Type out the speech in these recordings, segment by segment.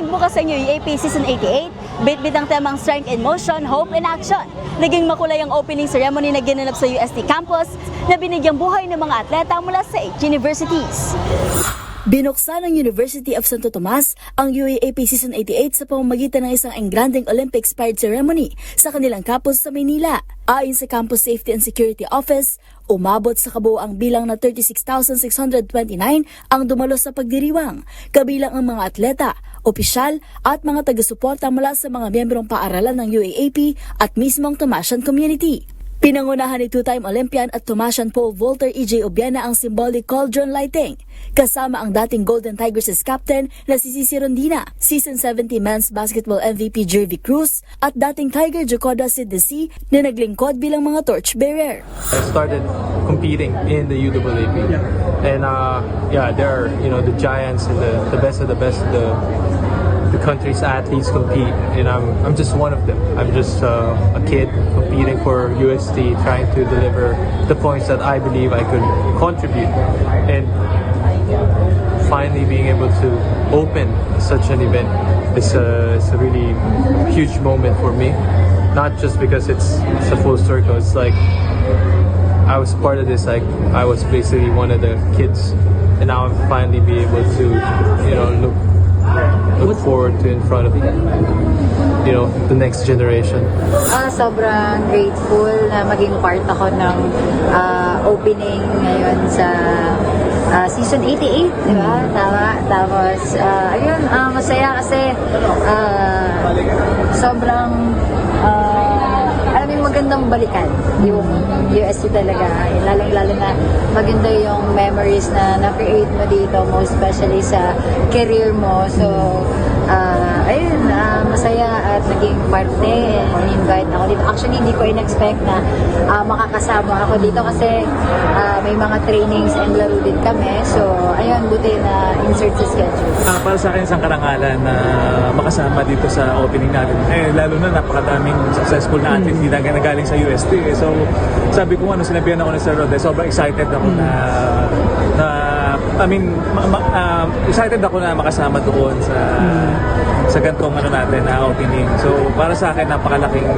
Pagbukas sa UAP Season 88, bit-bit ang temang Strength in Motion, Hope in Action. Naging makulay ang opening ceremony na ginanap sa UST campus na binigyang buhay ng mga atleta mula sa 8 universities. Binuksan ng University of Santo Tomas ang UAAP Season 88 sa pamamagitan ng isang engranding Olympic-inspired ceremony sa kanilang campus sa Maynila. Ayon sa Campus Safety and Security Office, umabot sa kabuoang bilang na 36,629 ang dumalo sa pagdiriwang, kabilang ang mga atleta, opisyal at mga taga-suporta mula sa mga miyembrong paaralan ng UAAP at mismong Tomasian community. Pinangunahan ni two-time Olympian at Tomasian pole vaulter EJ Obiena ang symbolic cauldron lighting, kasama ang dating Golden Tigers' captain na si Cici Rondina, Season 70 Men's Basketball MVP Jervy Cruz at dating Tiger Jocoda Sid Desi na naglingkod bilang mga torchbearer. I started competing in the UAAP, and there are the giants and the best of the best. The country's athletes compete, and I'm just one of them. I'm just a kid competing for UST, trying to deliver the points that I believe I could contribute, and finally being able to open such an event is a really huge moment for me. Not just because it's a full circle. It's like I was part of this. Like I was basically one of the kids, and now I'm finally be able to look forward to in front of the next generation. Sobrang grateful na maging part ako ng opening ngayon sa Season 88, di ba? Tama. Tapos, masaya kasi sobrang magandang balikan yung UST talaga. Lalong-lalo na maganda yung memories na na-create mo dito, most especially sa career mo. So, masaya at naging parte and invite ako dito. Actually, hindi ko in-expect na makakasama ako dito kasi may mga trainings and laro din kami. So, buti na insert sa schedule. Para sa akin, isang karangalan na makasama dito sa opening natin. Lalo na napakadaming successful na athlete na galing sa UST. So, sabi ko sinabihan ako ni Sir Rod, sobrang excited ako excited ako na makasama doon sa gantong natin na opening. So, para sa akin, napakalaking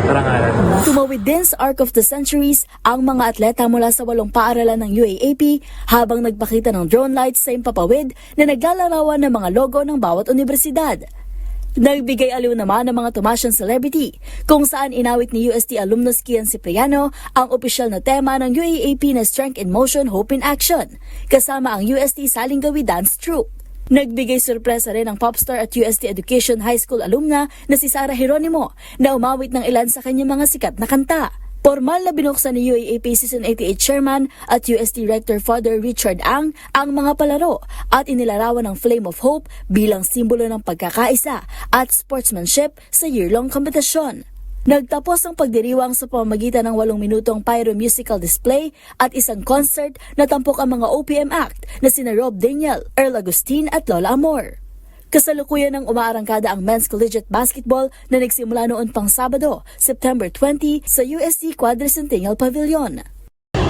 karangalan. Tumawid din sa Arc of the Centuries ang mga atleta mula sa 8 paaralan ng UAAP habang nagpakita ng drone lights sa impapawid na naglalarawan ng mga logo ng bawat universidad. Nagbigay aliw naman ng mga Tomasian celebrity kung saan inawit ni UST alumnus Kian Cipriano ang opisyal na tema ng UAAP na Strength in Motion, Hope in Action, kasama ang UST Salingawi Dance Troupe. Nagbigay sorpresa rin ang popstar at UST Education High School alumna na si Sarah Geronimo na umawit ng ilan sa kanyang mga sikat na kanta. Formal na binuksan ni UAAP Season 88 Chairman at UST Rector Father Richard Ang mga palaro at inilarawan ng Flame of Hope bilang simbolo ng pagkakaisa at sportsmanship sa year-long kompetisyon. Nagtapos ang pagdiriwang sa pamamagitan ng 8 minutong pyro musical display at isang concert na tampok ang mga OPM act na sina Rob Daniel, Earl Agustin at Lola Amor. Kasalukuyan ng umaarangkada ang Men's Collegiate Basketball na nagsimula noon pang Sabado, September 20 sa UST Quadricentennial Pavilion.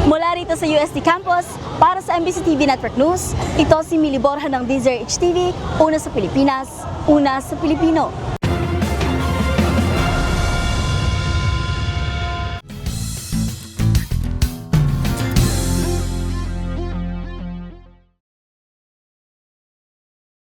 Mula rito sa UST Campus, para sa MBC TV Network News, ito si Mili Borja ng DZRH TV, una sa Pilipinas, una sa Pilipino.